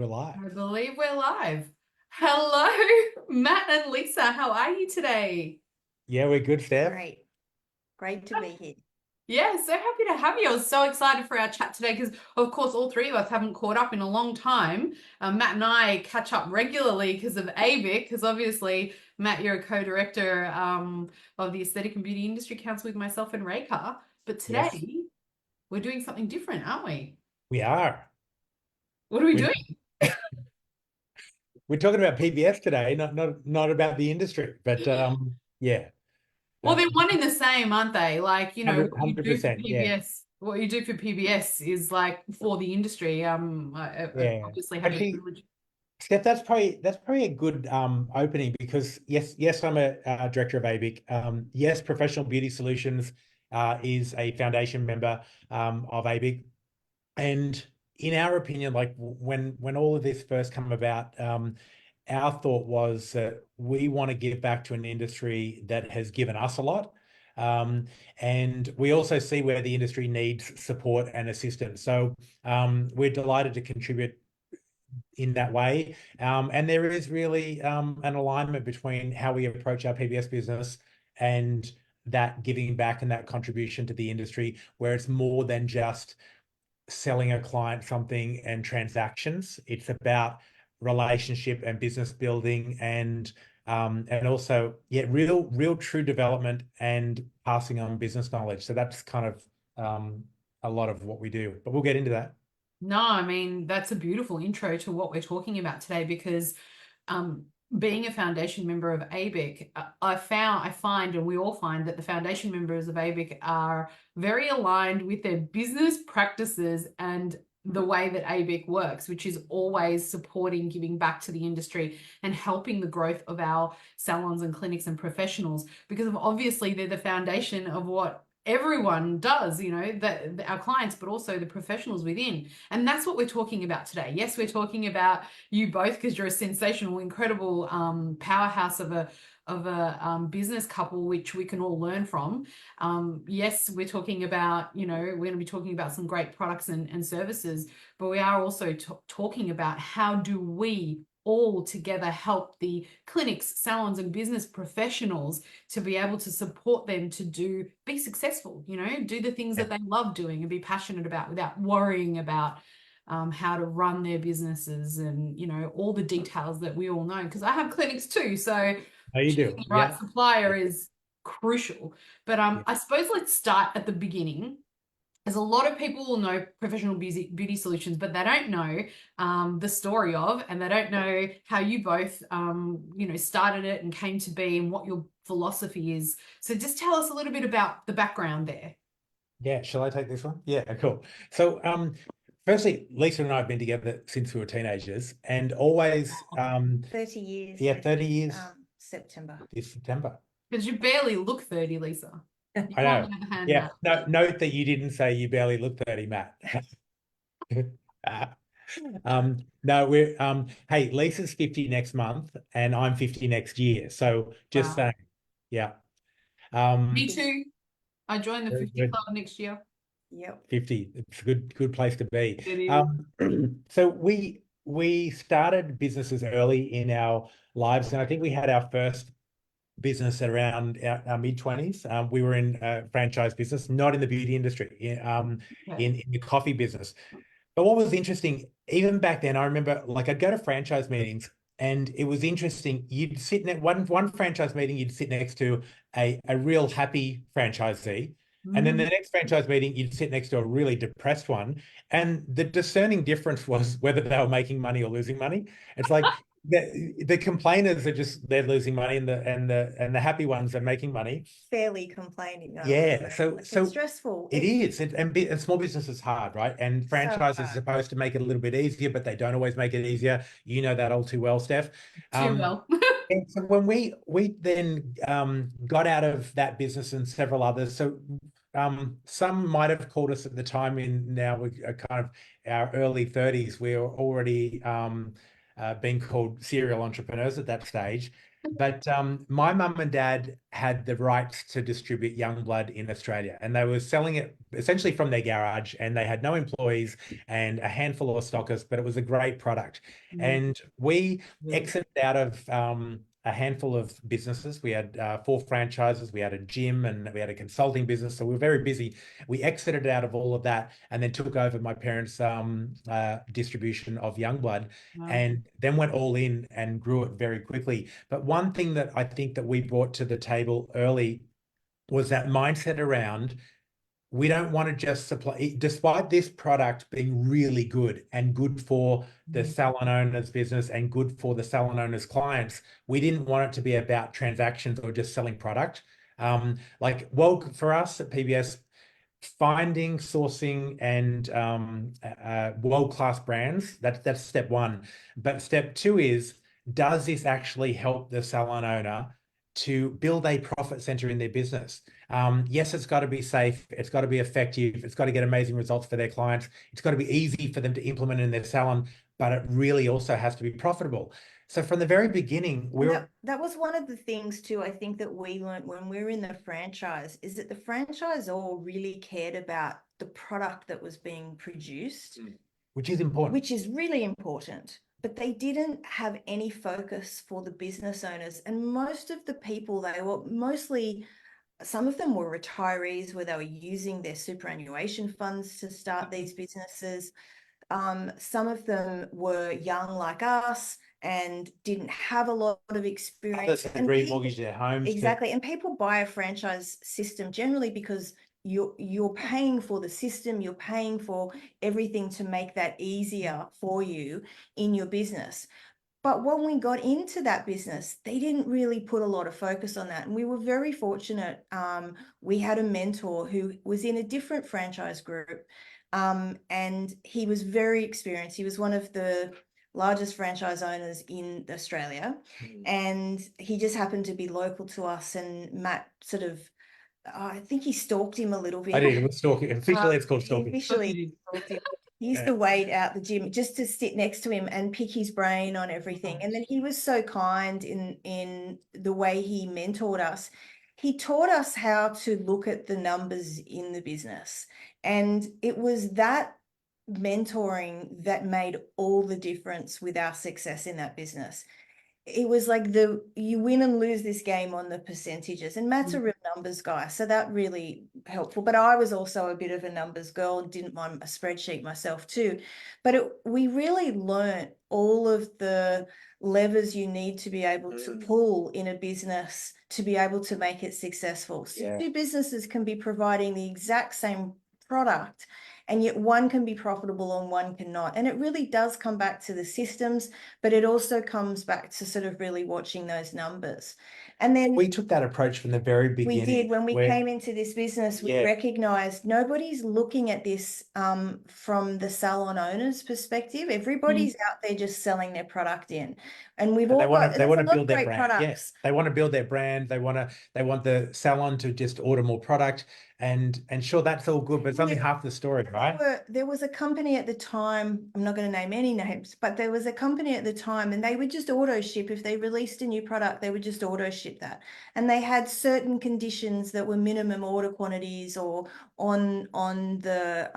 we're live. I believe we're live. Hello, Matt and Lisa. How are you today? Yeah, we're good, Steph. Great to be here. Yeah, so happy to have you. I was so excited for our chat today because, of course, all three of us haven't caught up in a long time. Matt and I catch up regularly because of ABIC, because obviously, Matt, you're a co-director of the Aesthetic and Beauty Industry Council with myself and Reka. But today, Yes, we're doing something different, aren't we? we are. What are we We're, doing? we're talking about PBS today, not about the industry. But yeah, Well, uh, they're one in the same, aren't they? Like, what you do for 100%. Yeah, PBS, what you do for PBS is like for the industry. I yeah. obviously have the Actually, privilege. Steph, that's probably a good opening because yes, I'm a director of ABIC. Yes, Professional Beauty Solutions is a foundation member of ABIC. And in our opinion, like when all of this first come about, our thought was that we want to give back to an industry that has given us a lot. Um, and we also see where the industry needs support and assistance. So we're delighted to contribute in that way. And there is really an alignment between how we approach our PBS business and that giving back and that contribution to the industry, where it's more than just selling a client something and transactions. It's about relationship and business building and also real true development and passing on business knowledge. So that's kind of a lot of what we do, but we'll get into that. No, I mean, that's a beautiful intro to what we're talking about today because um, being a foundation member of ABIC, I find, and we all find that the foundation members of ABIC are very aligned with their business practices and the way that ABIC works, which is always supporting, giving back to the industry and helping the growth of our salons and clinics and professionals, because of obviously they're the foundation of what everyone does, that our clients, but also the professionals within. And that's what we're talking about today. Yes, we're talking about you both because you're a sensational, incredible powerhouse of a business couple, which we can all learn from. Yes, we're talking about, we're going to be talking about some great products and services, but we are also talking about how do we all together help the clinics, salons, and business professionals to be able to support them to be successful, do the things that they love doing and be passionate about without worrying about how to run their businesses and, all the details that we all know. Because I have clinics too. So How you choosing do? the right Yeah. supplier is crucial. But Yeah. I suppose let's start at the beginning. As a lot of people will know Professional Beauty Solutions, but they don't know the story of, and they don't know how you both, started it and came to be and what your philosophy is. So just tell us a little bit about the background there. Yeah. Shall I take this one? Yeah, cool. So firstly, Lisa and I have been together since we were teenagers and always 30 years. yeah, 30 years September. this September. Because you barely look 30, Lisa. You I know. can't have a hand Yeah. that. No, note that you didn't say you barely look 30, Matt. No, we're hey, Lisa's 50 next month and I'm 50 next year. So just Wow. saying, yeah. Me too. I join the Very 50 good. Club next year. Yep. 50. It's a good place to be. It is. So we started businesses early in our lives, and I think we had our first business at around our mid-20s. We were in a franchise business, not in the beauty industry, Okay. in the coffee business. But what was interesting, even back then, I remember like I'd go to franchise meetings and it was interesting. You'd sit in one franchise meeting, you'd sit next to a real happy franchisee. And then the next franchise meeting, you'd sit next to a really depressed one. And the discerning difference was whether they were making money or losing money. It's like the complainers are just they're losing money and the happy ones are making money. Fairly complaining. Yeah. So It's stressful. it is. And small business is hard, right? And franchises are supposed to make it a little bit easier, but they don't always make it easier. You know that all too well, Steph. Too well. And so when we then got out of that business and several others, so some might have called us at the time in now we are kind of our early 30s. We were already being called serial entrepreneurs at that stage. But my mum and dad had the rights to distribute Youngblood in Australia, and they were selling it essentially from their garage, and they had no employees and a handful of stockists, but it was a great product. And we exited out of a handful of businesses. We had 4 franchises, we had a gym, and we had a consulting business. So we were very busy. We exited out of all of that and then took over my parents' distribution of Youngblood. Wow. And then went all in and grew it very quickly. But one thing that I think that we brought to the table early was that mindset around, we don't want to just supply, despite this product being really good and good for the salon owner's business and good for the salon owner's clients, we didn't want it to be about transactions or just selling product. Well, for us at PBS, finding, sourcing, and world-class brands, that's step one. But step two is, does this actually help the salon owner to build a profit center in their business? Yes, it's got to be safe, it's got to be effective, it's got to get amazing results for their clients, it's got to be easy for them to implement in their salon, but it really also has to be profitable. So from the very beginning, that was one of the things too, I think, that we learned when we were in the franchise, is that the franchisor really cared about the product that was being produced. Which is important. Which is really important. But they didn't have any focus for the business owners. And most of the people, they were mostly, some of them were retirees where they were using their superannuation funds to start these businesses. Some of them were young like us and didn't have a lot of experience. Others had remortgaged their homes. Exactly. And people buy a franchise system generally because you're paying for the system, you're paying for everything to make that easier for you in your business. But when we got into that business, they didn't really put a lot of focus on that. And we were very fortunate. We had a mentor who was in a different franchise group, and he was very experienced. He was one of the largest franchise owners in Australia, and he just happened to be local to us. And Matt sort of, I think he stalked him a little bit. I did. It was stalking. Officially, it's called stalking. Officially stalked him. He used to wait out the gym just to sit next to him and pick his brain on everything. And then he was so kind in the way he mentored us. He taught us how to look at the numbers in the business. And it was that mentoring that made all the difference with our success in that business. It was like you win and lose this game on the percentages, and Matt's a real numbers guy, so that really helpful. But I was also a bit of a numbers girl and didn't mind a spreadsheet myself too. But we really learnt all of the levers you need to be able to pull in a business to be able to make it successful. So 2 businesses can be providing the exact same product, and yet one can be profitable and one cannot. And it really does come back to the systems, but it also comes back to sort of really watching those numbers. And then we took that approach from the very beginning. We did. When we came into this business, we recognized nobody's looking at this from the salon owner's perspective. Everybody's out there just selling their product in. And they want to build their brand. Yes, they want to build their brand. They want the salon to just order more product. And sure, that's all good, but it's only half the story, right? There was a company at the time, I'm not going to name any names, but there was a company at the time, and they would just auto ship. If they released a new product, they would just auto ship that. And they had certain conditions that were minimum order quantities or on the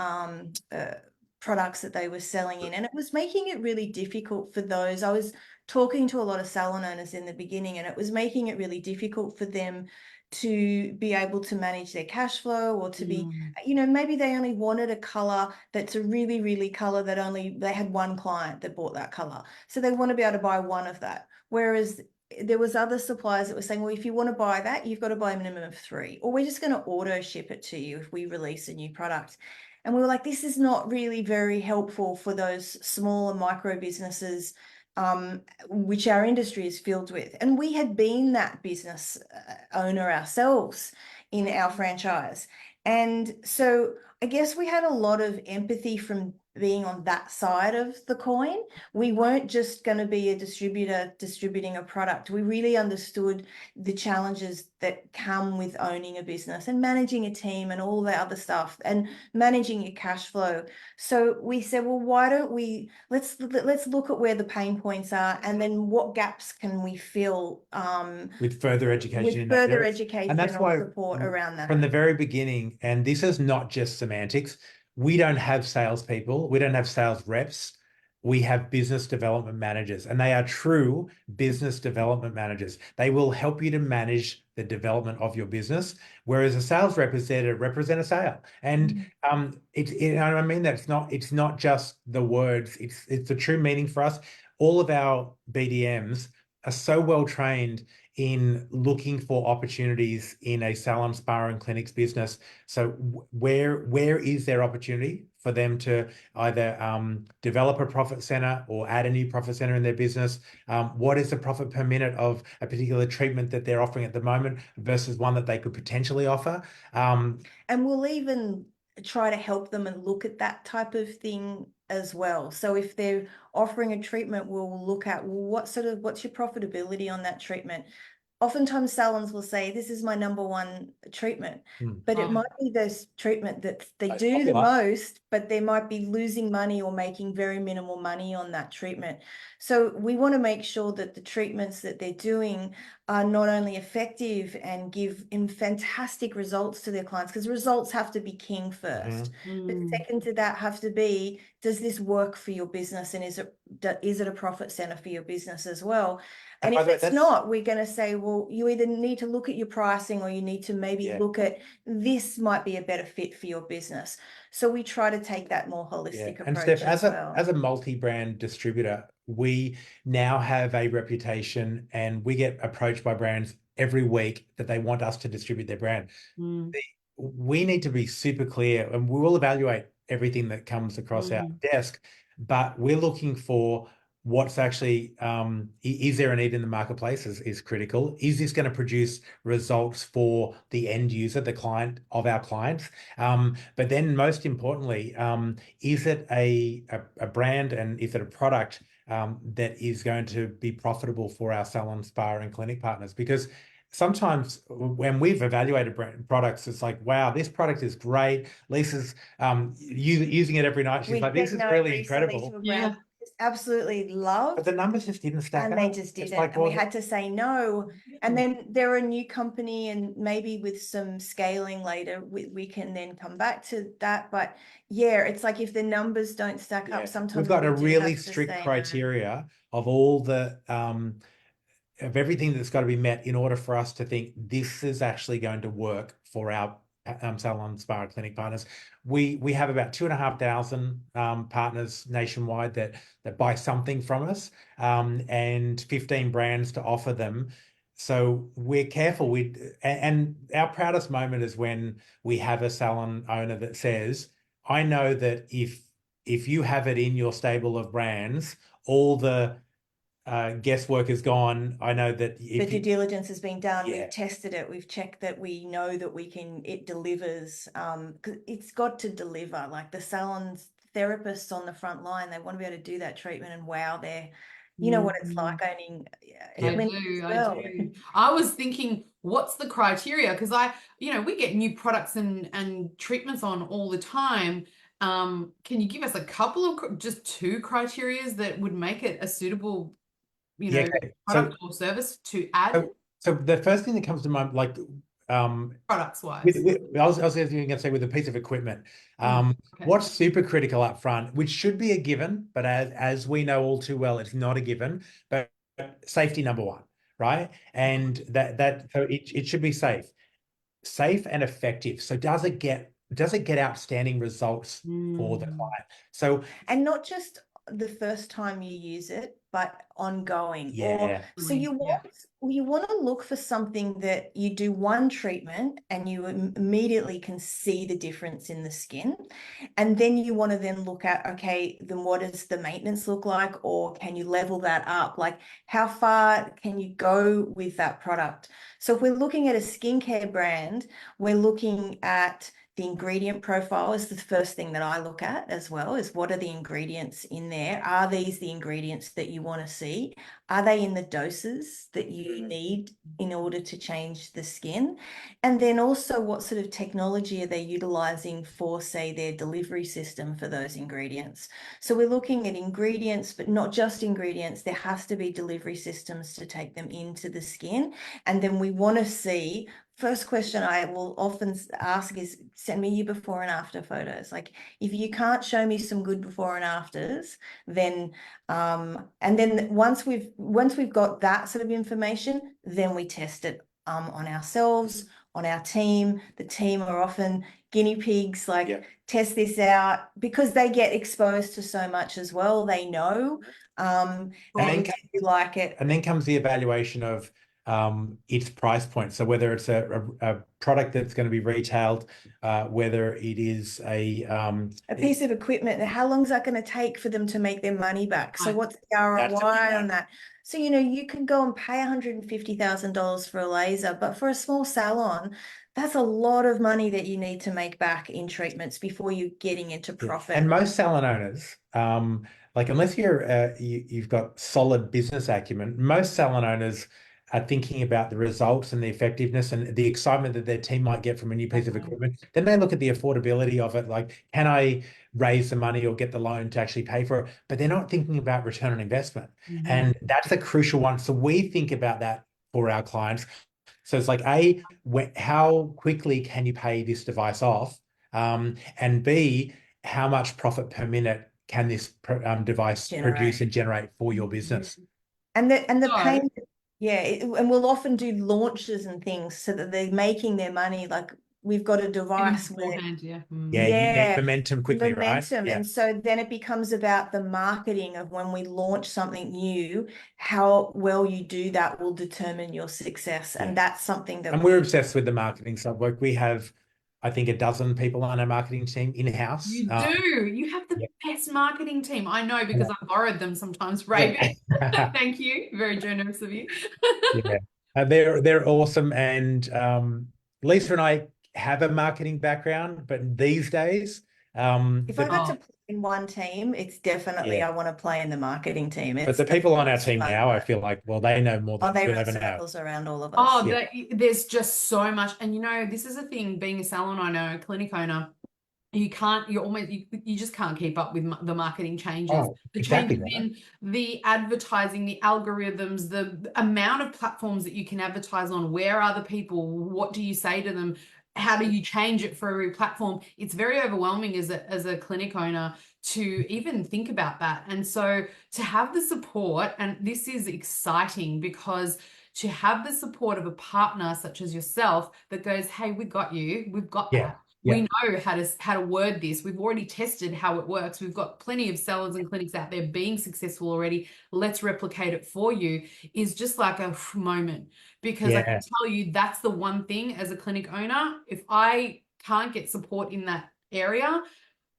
products that they were selling in. And it was making it really difficult for those. I was talking to a lot of salon owners in the beginning, and it was making it really difficult for them to be able to manage their cash flow, or to be, maybe they only wanted a color that's a really, really color that they had one client that bought that color. So they want to be able to buy one of that. Whereas there was other suppliers that were saying, well, if you want to buy that, you've got to buy a minimum of 3, or we're just going to auto ship it to you if we release a new product. And we were like, this is not really very helpful for those smaller micro businesses, which our industry is filled with. And we had been that business owner ourselves in our franchise. And so I guess we had a lot of empathy from being on that side of the coin. We weren't just going to be a distributor distributing a product. We really understood the challenges that come with owning a business and managing a team and all the other stuff and managing your cash flow. So we said, well, why don't we let's look at where the pain points are, and then what gaps can we fill with further education in with that further area. education And that's or why support around that. from the very beginning, and this is not just semantics, we don't have salespeople, we don't have sales reps, we have business development managers, and they are true business development managers. They will help you to manage the development of your business, whereas a sales rep is there to represent a sale. And I mean that it's not just the words, it's the true meaning for us. All of our BDMs are so well trained in looking for opportunities in a salon, spa, and clinics business. So where is there opportunity for them to either develop a profit center or add a new profit center in their business? What is the profit per minute of a particular treatment that they're offering at the moment versus one that they could potentially offer? And we'll even try to help them and look at that type of thing as well. So if they're offering a treatment, we'll look at, well, what's your profitability on that treatment? Oftentimes salons will say, this is my number one treatment, but it might be this treatment that they do the most, but they might be losing money or making very minimal money on that treatment. So we want to make sure that the treatments that they're doing are not only effective and give fantastic results to their clients, because results have to be king first. But second to that have to be, does this work for your business, and is it a profit center for your business as well? And if it's not, we're going to say, well, you either need to look at your pricing, or you need to maybe look at, this might be a better fit for your business. So we try to take that more holistic approach. And Steph, as well. As a multi-brand distributor, we now have a reputation, and we get approached by brands every week that they want us to distribute their brand. We need to be super clear, and we will evaluate everything that comes across our desk, but we're looking for what's actually, is there a need in the marketplace is critical. Is this going to produce results for the end user, the client of our clients? But then most importantly, is it a brand, and is it a product that is going to be profitable for our salon, spa, and clinic partners? Because sometimes when we've evaluated products, it's like, wow, this product is great. Lisa's using it every night. She's like, this is really incredible. Yeah. Absolutely love, but the numbers just didn't stack up. And they just didn't. Like, and we had to say no. And then they're a new company, and maybe with some scaling later, we can then come back to that. But yeah, it's like, if the numbers don't stack up, sometimes we've got a really strict criteria of all the of everything that's got to be met in order for us to think this is actually going to work for our salon, spa, clinic partners. We have about 2,500 partners nationwide that buy something from us, and 15 brands to offer them. So we're careful. And our proudest moment is when we have a salon owner that says, I know that if you have it in your stable of brands, all the guesswork is gone. I know that the due diligence has been done. We've tested it. We've checked that we know that it delivers. Because it's got to deliver. Like, the salons, therapists on the front line, they want to be able to do that treatment, and wow, you know what it's like owning. I do. I was thinking, what's the criteria? Because we get new products and treatments on all the time. Can you give us a couple of just 2 criterias that would make it a suitable product or service to add? So the first thing that comes to mind, like products wise, I was going to say, with a piece of equipment, what's super critical up front, which should be a given, but as we know all too well, it's not a given, but safety number 1, right? And so it should be safe and effective. So does it get outstanding results for the client? So, and not just the first time you use it, but ongoing. Yeah. So you want to look for something that you do one treatment and you immediately can see the difference in the skin. And then you want to then look at, okay, then what does the maintenance look like? Or can you level that up? Like, how far can you go with that product? So if we're looking at a skincare brand, we're looking at the ingredient profile is the first thing that I look at as well, is what are the ingredients in there? Are these the ingredients that you want to see? Are they in the doses that you need in order to change the skin? And then also what sort of technology are they utilizing for, say, their delivery system for those ingredients? So we're looking at ingredients, but not just ingredients. There has to be delivery systems to take them into the skin. And then we want to see, first question I will often ask is, send me your before and after photos. Like, if you can't show me some good before and afters, then and then once we've got that sort of information, then we test it on ourselves, on our team. The team are often guinea pigs, like, test this out, because they get exposed to so much as well. They know, and do you like it? And then comes the evaluation of its price point. So whether it's a product that's going to be retailed, whether it is a piece of equipment, how long is that going to take for them to make their money back? So what's the ROI on that? So, you know, you can go and pay $150,000 for a laser, but for a small salon, that's a lot of money that you need to make back in treatments before you're getting into profit. And most salon owners, like, unless you've got solid business acumen, most salon owners are thinking about the results and the effectiveness and the excitement that their team might get from a new piece of equipment. Then they look at the affordability of it, like, can I raise the money or get the loan to actually pay for it? But they're not thinking about return on investment. And that's a crucial one. So we think about that for our clients. So it's like, how quickly can you pay this device off? And B, how much profit per minute can this device produce and generate for your business? And the pain, and we'll often do launches and things so that they're making their money. Like, we've got a device where you need momentum quickly, right? And so then it becomes about the marketing of when we launch something new, how well you do that will determine your success. And that's something that we're obsessed with the marketing side. Like, we have, I think, 12 people on our marketing team in-house. You do. You have the best marketing team. I know, because I borrowed them sometimes, Raven. Thank you. Very generous of you. They're awesome. And Lisa and I have a marketing background, but these days, if I got to play in one team, it's definitely I want to play in the marketing team. But the people on our team now, I feel like, well, they know more than we'll ever now. Around all of us. There's just so much. And, you know, this is a thing, being a salon owner, a clinic owner, you just can't keep up with the marketing changes, the changes in the advertising, the algorithms, the amount of platforms that you can advertise on. Where are the people? What do you say to them? How do you change it for every platform? It's very overwhelming as a clinic owner to even think about that. And so to have the support, and this is exciting, because to have the support of a partner such as yourself that goes, hey, we got you, we've got that. We know how to word this. We've already tested how it works. We've got plenty of salons and clinics out there being successful already. Let's replicate it for you, is just like a moment. Because I can tell you, that's the one thing as a clinic owner, if I can't get support in that area,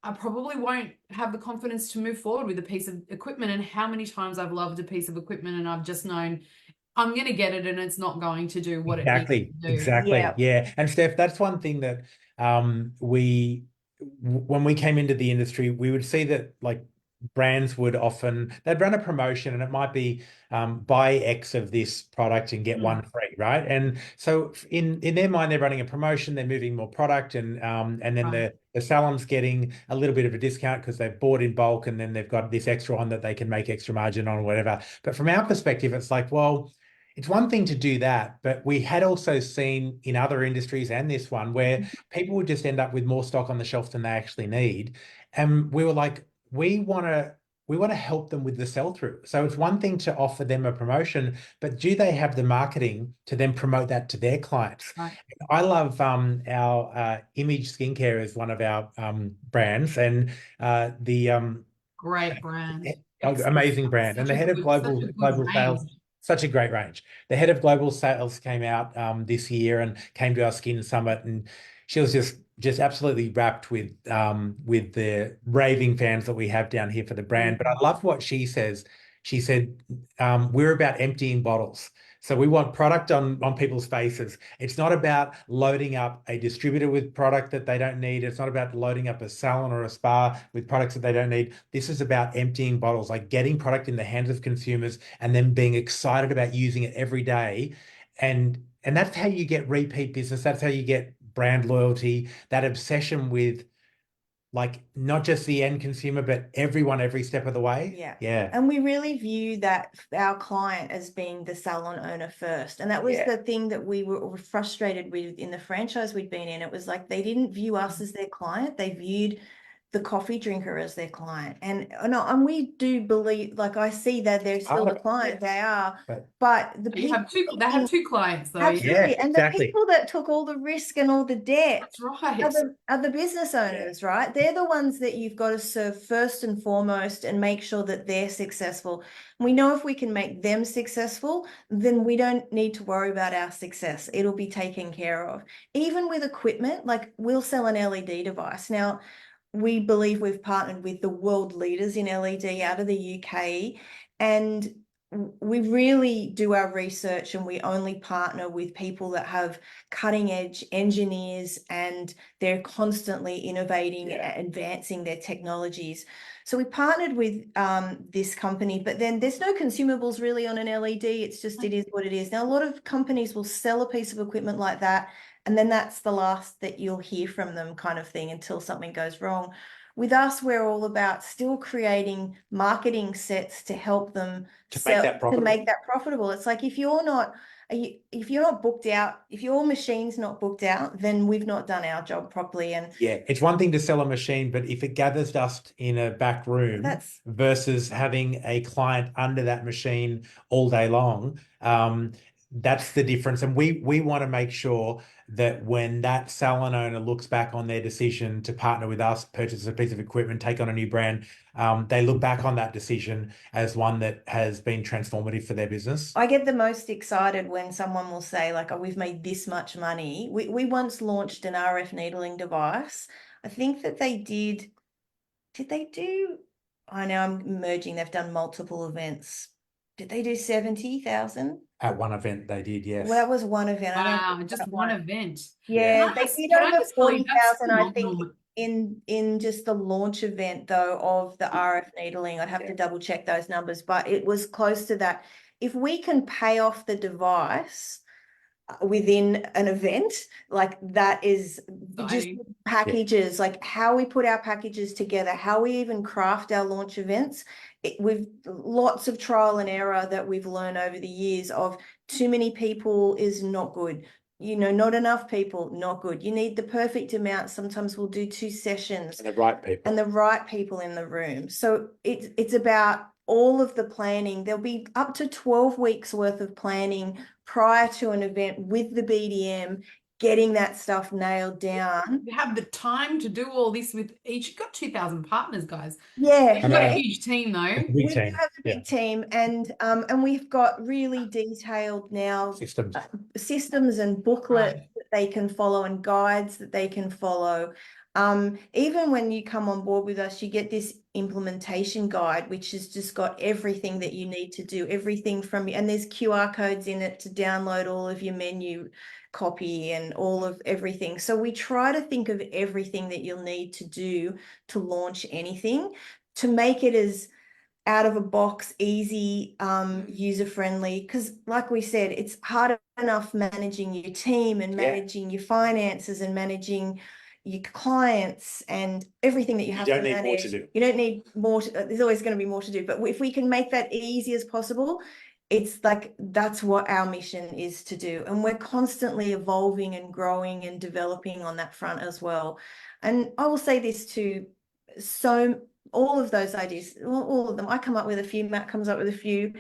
I probably won't have the confidence to move forward with a piece of equipment. And how many times I've loved a piece of equipment and I've just known I'm going to get it and it's not going to do what it needs to do. Exactly. Yeah. And Steph, that's one thing that when we came into the industry, we would see that, like, brands would often, they'd run a promotion and it might be buy X of this product and get one free, right? And so in their mind, they're running a promotion, they're moving more product, and then the salon's getting a little bit of a discount because they've bought in bulk, and then they've got this extra on that they can make extra margin on or whatever. But from our perspective, it's like, well, it's one thing to do that, but we had also seen in other industries and this one where people would just end up with more stock on the shelf than they actually need. And we were like, we want to help them with the sell-through. So it's one thing to offer them a promotion, but do they have the marketing to then promote that to their clients? Right. I love our Image Skincare is one of our brands, and great brand. Excellent. Amazing brand. And the head of Such a good global sales, range. such a great range. The head of global sales came out this year and came to our Skin Summit, and she was just absolutely wrapped with the raving fans that we have down here for the brand. But I love what she says. She said, we're about emptying bottles. So we want product on people's faces. It's not about loading up a distributor with product that they don't need. It's not about loading up a salon or a spa with products that they don't need. This is about emptying bottles, like getting product in the hands of consumers and then being excited about using it every day. And that's how you get repeat business. That's how you get brand loyalty, that obsession with, like, not just the end consumer, but everyone every step of the way. Yeah. Yeah. And we really view that our client as being the salon owner first. And that was the thing that we were frustrated with in the franchise we'd been in. It was like they didn't view us as their client. They viewed the coffee drinker as their client. And we do believe, like, I see that they're still the client. They are. But the They people have two clients though. Absolutely. Yeah, and exactly. the people that took all the risk and all the debt That's right. are the business owners, right? They're the ones that you've got to serve first and foremost and make sure that they're successful. We know if we can make them successful, then we don't need to worry about our success. It'll be taken care of. Even with equipment, like we'll sell an LED device. Now, we believe we've partnered with the world leaders in LED out of the UK, and we really do our research and we only partner with people that have cutting edge engineers and they're constantly innovating and advancing their technologies. So we partnered with this company, but then there's no consumables really on an LED. It's just, it is what it is. Now, a lot of companies will sell a piece of equipment like that, and then that's the last that you'll hear from them, kind of thing, until something goes wrong. With us, we're all about still creating marketing sets to help them make that profitable. It's like if you're not booked out, if your machine's not booked out, then we've not done our job properly. And yeah, it's one thing to sell a machine, but if it gathers dust in a back room versus having a client under that machine all day long, that's the difference. And we want to make sure that when that salon owner looks back on their decision to partner with us, purchase a piece of equipment, take on a new brand, they look back on that decision as one that has been transformative for their business. I get the most excited when someone will say, like, oh, we've made this much money. We once launched an RF needling device. I think that they did they do, I know I'm merging, they've done multiple events. Did they do 70,000? At one event they did, yes. Well, that was one event. Wow, just one event. Yeah, they did over 40,000, I think, in just the launch event though of the RF needling. I'd have to double check those numbers, but it was close to that. If we can pay off the device within an event, like that is just packages, like how we put our packages together, how we even craft our launch events. We've lots of trial and error that we've learned over the years of too many people is not good. You know, not enough people, not good. You need the perfect amount. Sometimes we'll do 2 sessions. And the right people. And the right people in the room. So it's about all of the planning. There'll be up to 12 weeks worth of planning prior to an event with the BDM, getting that stuff nailed down. You have the time to do all this with each. You've got 2,000 partners, guys. Yeah. You've got a huge team though. We do have a big team, and we've got really detailed now systems and booklets that they can follow and guides that they can follow. Even when you come on board with us, you get this implementation guide, which has just got everything that you need to do, everything from, and there's QR codes in it to download all of your menu copy and all of everything. So we try to think of everything that you'll need to do to launch anything, to make it as out of a box, easy, user-friendly, because like we said, it's hard enough managing your team and managing your finances and managing your clients and everything that you have to manage. You don't need more to do. You don't need more. There's always going to be more to do. But if we can make that easy as possible, it's like that's what our mission is to do. And we're constantly evolving and growing and developing on that front as well. And I will say this too, so all of those ideas, all of them, I come up with a few, Matt comes up with a few.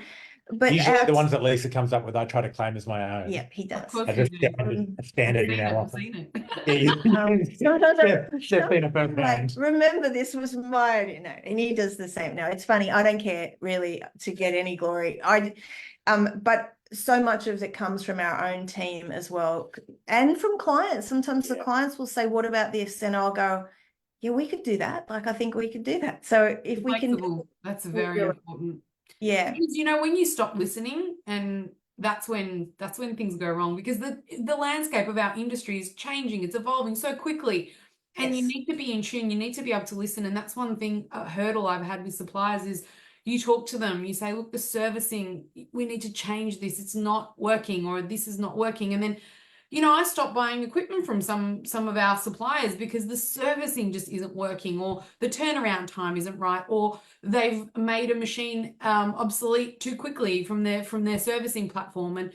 but Usually our the ones that Lisa comes up with, I try to claim as my own. yeah, he Of does. course As you a do. standard, a standard in our I've office. seen Yeah, it. No, no, no, They've been a first like, hand. remember this was mine, you know, and he does the same. No, it's funny. I don't care really to get any glory. But so much of it comes from our own team as well, and from clients. Sometimes the Yeah. clients will say, "What about this?" And I'll go, "Yeah, we could do that. Like, I think we could do that." So if we can, Flexible, that's we'll very do it. important. Yeah, Because when you stop listening, and that's when things go wrong, because the landscape of our industry is changing, it's evolving so quickly. And you yes. need to be in tune, you need to be able to listen. And that's one thing, a hurdle I've had with suppliers is you talk to them, you say, look, the servicing, we need to change this, it's not working, or this is not working. And then I stopped buying equipment from some of our suppliers because the servicing just isn't working, or the turnaround time isn't right, or they've made a machine obsolete too quickly from their servicing platform. And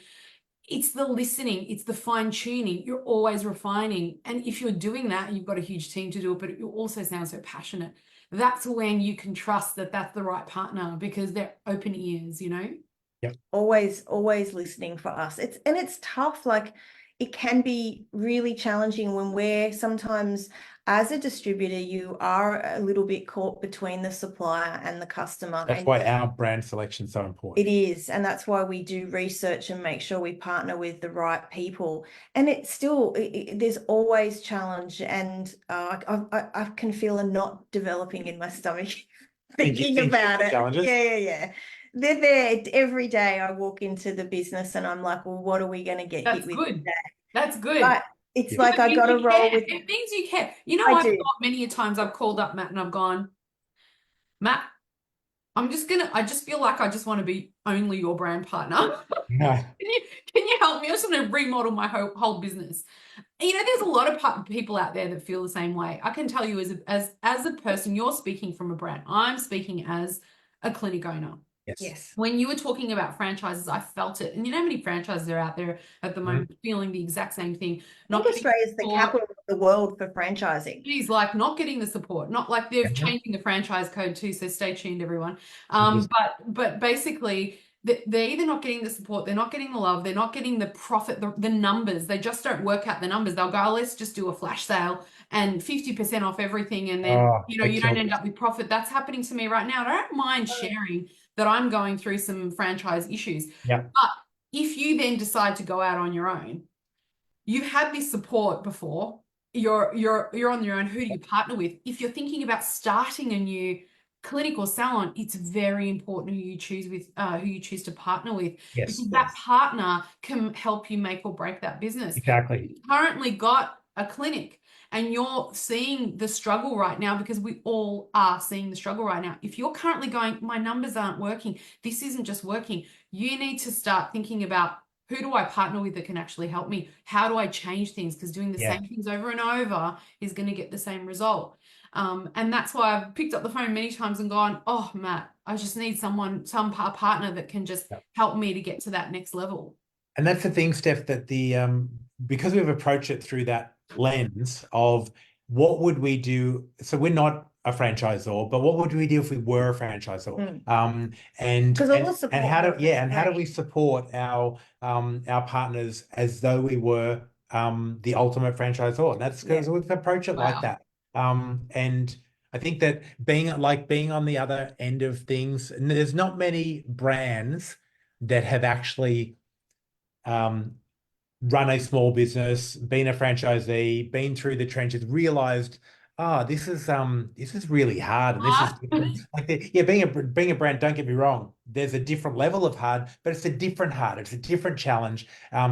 it's the listening, it's the fine tuning. You're always refining, and if you're doing that, you've got a huge team to do it. But you also sound so passionate. That's when you can trust that that's the right partner, because they're open ears. Yep. Always listening for us. It's tough. Like, it can be really challenging when we're sometimes, as a distributor, you are a little bit caught between the supplier and the customer. That's And why our brand selection is so important. it is, and that's why we do research and make sure we partner with the right people. And it's still, there's always challenge, and I can feel a knot developing in my stomach thinking about it. Challenges? Yeah. They're there every day. I walk into the business and I'm like, well, what are we going to get That's hit with good. today? That's good. But it's Yeah. like I got to roll with It means you care. I I've do. thought many a times I've called up Matt and I've gone, Matt, I just feel like I just want to be only your brand partner. No. Can you help me? I just want to remodel my whole business. There's a lot of people out there that feel the same way. I can tell you as a person, you're speaking from a brand. I'm speaking as a clinic owner. Yes. When you were talking about franchises, I felt it. And you know how many franchises are out there at the moment feeling the exact same thing? I think Australia is the capital of the world for franchising. Geez, like not getting the support, not like they're changing the franchise code too. So stay tuned, everyone. But basically, they're either not getting the support, they're not getting the love, they're not getting the profit, the numbers. They just don't work out the numbers. They'll go, let's just do a flash sale and 50% off everything, and then you don't end up with profit. That's happening to me right now. I don't mind sharing that I'm going through some franchise issues. Yeah. But if you then decide to go out on your own, you've had this support before. You're on your own. Who do you partner with? If you're thinking about starting a new clinic or salon, it's very important who you choose to partner with. Yes. Because that partner can help you make or break that business. Exactly. You've currently got a clinic and you're seeing the struggle right now, because we all are seeing the struggle right now. If you're currently going, my numbers aren't working, this isn't just working, you need to start thinking about, who do I partner with that can actually help me? How do I change things? Because doing the same things over and over is going to get the same result. And that's why I've picked up the phone many times and gone, oh, Matt, I just need some partner that can just help me to get to that next level. And that's the thing, Steph, that because we've approached it through that lens of what would we do? So we're not a franchisor, but what would we do if we were a franchisor? And how do we support our partners as though we were the ultimate franchisor? And that's because we've approached it like that. And I think that being on the other end of things, and there's not many brands that have actually run a small business, been a franchisee, been through the trenches, realized, this is really hard. And this is different. Being a brand, don't get me wrong, there's a different level of hard, but it's a different hard. It's a different challenge.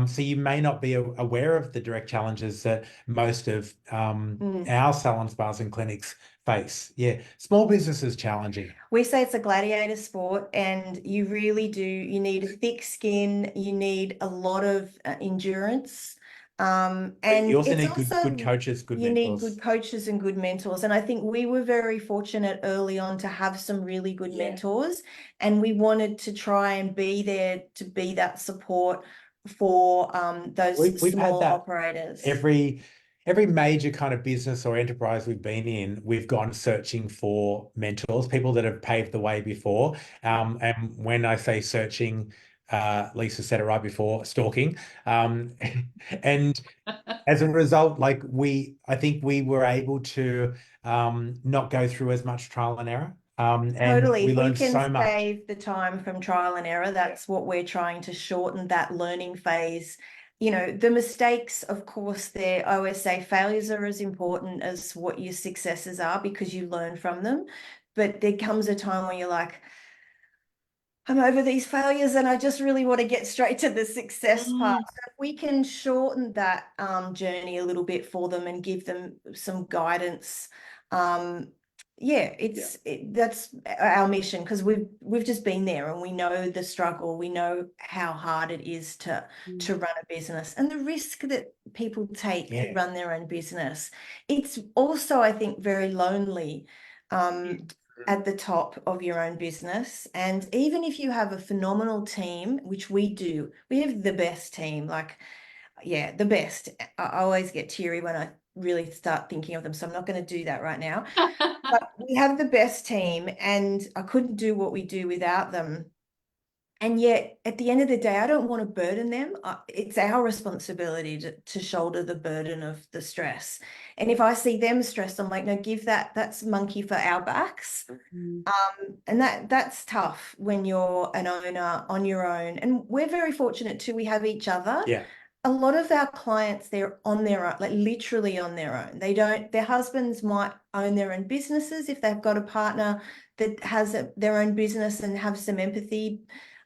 So you may not be aware of the direct challenges that most of our salons, bars, and clinics face. Yeah, small business is challenging. We say it's a gladiator sport, and you really do. You need a thick skin. You need a lot of endurance. And you also need good coaches, good mentors. You need good coaches and good mentors. And I think we were very fortunate early on to have some really good mentors, and we wanted to try and be there to be that support for those small operators. every major kind of business or enterprise we've been in, we've gone searching for mentors, people that have paved the way before. And when I say searching, Lisa said it right before, stalking. And as a result, like I think we were able to not go through as much trial and error. And Totally. we If we learned can so much. save the time from trial and error, that's what we're trying to shorten that learning phase. You know, the mistakes, of course, I always say failures are as important as what your successes are because you learn from them. But there comes a time when you're like, I'm over these failures and I just really want to get straight to the success part. So if we can shorten that journey a little bit for them and give them some guidance, yeah, that's our mission because we've just been there and we know the struggle, we know how hard it is to run a business and the risk that people take to run their own business. It's also, I think, very lonely. At the top of your own business. And even if you have a phenomenal team, which we do, we have the best team, like, yeah, the best. I always get teary when I really start thinking of them. So I'm not going to do that right now. But we have the best team and I couldn't do what we do without them. And yet, at the end of the day, I don't want to burden them. It's our responsibility to shoulder the burden of the stress. And if I see them stressed, I'm like, no, that's monkey for our backs. And that's tough when you're an owner on your own. And we're very fortunate too. We have each other. Yeah. A lot of our clients, they're on their own, like literally on their own. Their husbands might own their own businesses if they've got a partner that has their own business and have some empathy.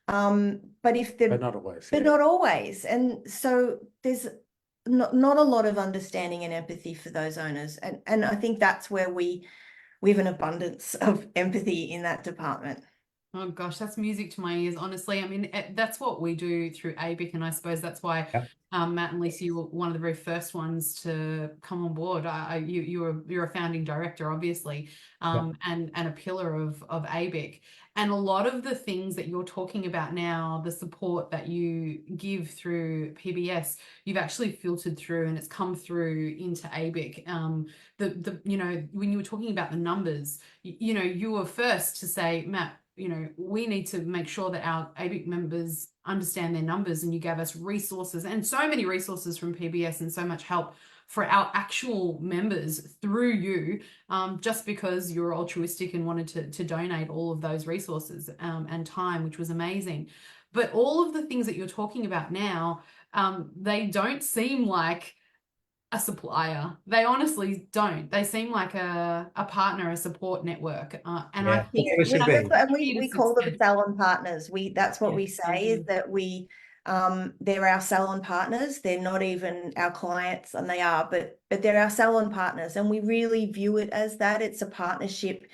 But not always. But not always. And so there's not a lot of understanding and empathy for those owners. And I think that's where we have an abundance of empathy in that department. Oh gosh, that's music to my ears, honestly. I mean, that's what we do through ABIC, and I suppose that's why Matt and Lisa, you were one of the very first ones to come on board. You're a founding director, obviously, and a pillar of ABIC. And a lot of the things that you're talking about now, the support that you give through PBS, you've actually filtered through, and it's come through into ABIC. You know, when you were talking about the numbers, you know, you were first to say, Matt, you know, we need to make sure that our ABIC members understand their numbers, and you gave us resources and so many resources from PBS and so much help for our actual members through you, just because you're altruistic and wanted to donate all of those resources and time, which was amazing. But all of the things that you're talking about now, they don't seem like a supplier. They honestly don't. They seem like a partner, a support network. And I think we call them salon partners. That's what we say is that they're our salon partners. They're not even our clients, and they are, but they're our salon partners. And we really view it as that. It's a partnership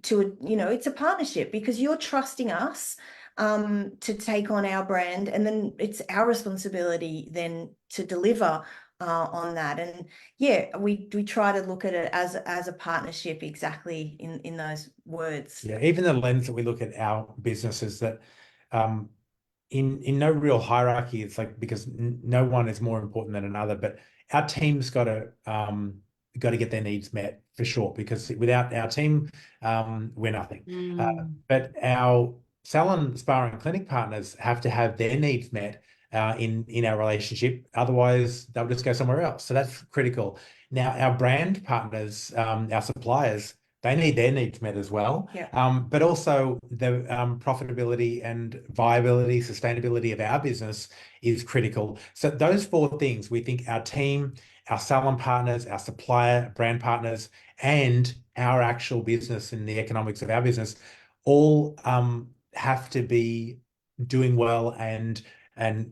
it's a partnership because you're trusting us to take on our brand, and then it's our responsibility then to deliver on that. And yeah, we try to look at it as a partnership, exactly in those words. Yeah, even the lens that we look at our businesses, that in no real hierarchy, it's like, because no one is more important than another, but our team's got to get their needs met for sure, because without our team, we're nothing. But our salon, spa, and clinic partners have to have their needs met in our relationship. Otherwise, they'll just go somewhere else. So that's critical. Now, our brand partners, our suppliers, they need their needs met as well. But also the profitability and viability, sustainability of our business is critical. So those four things, we think our team, our salon partners, our supplier, brand partners, and our actual business and the economics of our business all have to be doing well, and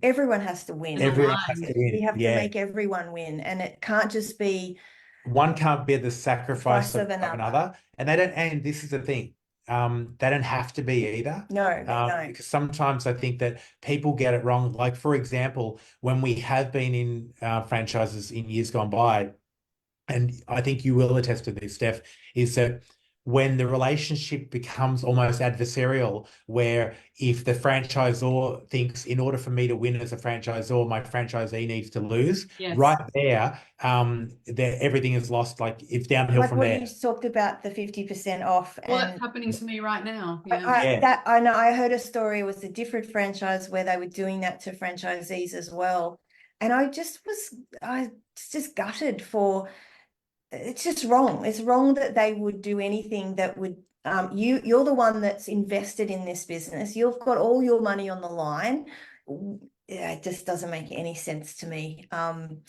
everyone has to win. Everyone has to win. We have to make everyone win, and it can't just be one can't be the sacrifice of another. And they don't. And this is the thing. They don't have to be either. No, because sometimes I think that people get it wrong. Like, for example, when we have been in franchises in years gone by, and I think you will attest to this, Steph, is that when the relationship becomes almost adversarial, where if the franchisor thinks in order for me to win as a franchisor, my franchisee needs to lose, Yes. right there, everything is lost. Like it's downhill Like from what there. you talked about, the 50% off. Well, And that's happening to me right now. Yeah. Yeah. that I know, I heard a story, it was a different franchise where they were doing that to franchisees as well. And I was just gutted for, it's just wrong. It's wrong that they would do anything that would, you're the one that's invested in this business. You've got all your money on the line. Yeah, it just doesn't make any sense to me. And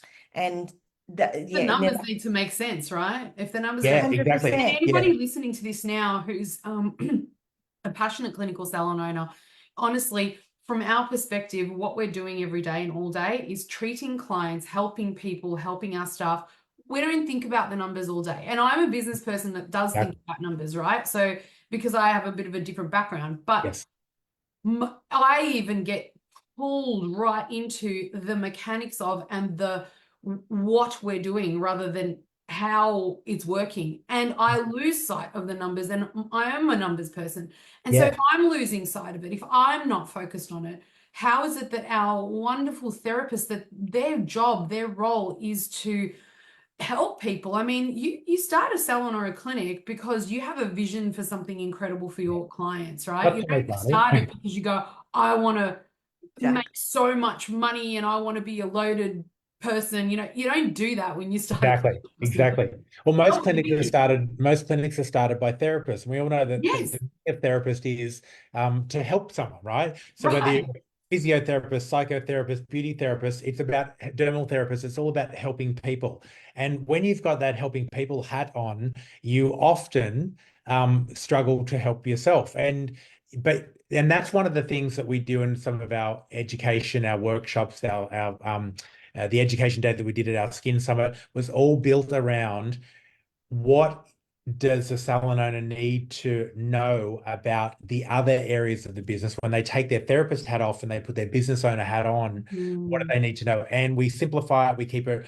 The yeah, numbers need to make sense, right? If the numbers Yeah, don't, exactly. anybody Yeah. listening to this now who's a passionate clinical salon owner, honestly, from our perspective, what we're doing every day and all day is treating clients, helping people, helping our staff. We don't think about the numbers all day. And I'm a business person that does Yeah. think about numbers, right? So because I have a bit of a different background, but Yes. I even get pulled right into the mechanics of and the what we're doing rather than how it's working. And I lose sight of the numbers, and I am a numbers person. And so Yeah. if I'm losing sight of it, if I'm not focused on it, how is it that our wonderful therapists, that their job, their role is to help people? I mean, you start a salon or a clinic because you have a vision for something incredible for your clients, right? Not You to make don't money. start it because you go, I want to Exactly. make so much money and I want to be a loaded person. You know, you don't do that when you start. Exactly. Well, Oh, most clinics are started by therapists. And we all know that Yes. the therapist is to help someone, right? So whether you're Right. a physiotherapist, psychotherapist, beauty therapist, it's about dermal therapists, it's all about helping people. And when you've got that helping people hat on, you often struggle to help yourself. And that's one of the things that we do in some of our education, our workshops, our the education day that we did at our Skin Summit was all built around what does the salon owner need to know about the other areas of the business when they take their therapist hat off and they put their business owner hat on. What do they need to know? And we simplify it. We keep it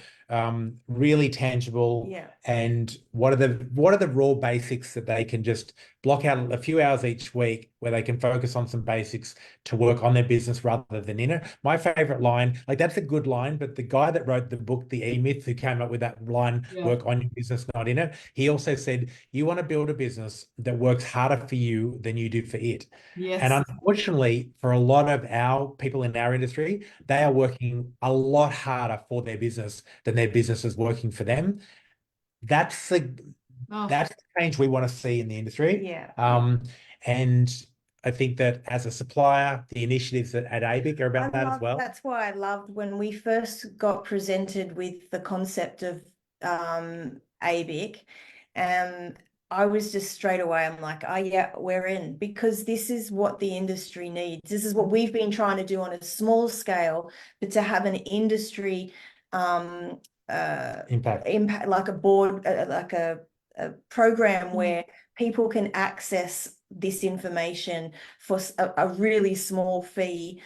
really tangible. Yeah. And what are the raw basics that they can just block out a few hours each week where they can focus on some basics to work on their business rather than in it. My favorite line, like that's a good line, but the guy that wrote the book, The E-Myth, who came up with that line, work on your business, not in it. He also said, you want to build a business that works harder for you than you do for it. Yes. And unfortunately, for a lot of our people in our industry, they are working a lot harder for their business than their business is working for them. That's the change we want to see in the industry. Yeah. And I think that as a supplier, the initiatives at ABIC are about that as well. That's why I loved when we first got presented with the concept of ABIC. I was just straight away, I'm like, oh yeah, we're in, because this is what the industry needs. This is what we've been trying to do on a small scale, but to have an industry impact, like a board, like a program where people can access this information for a really small fee.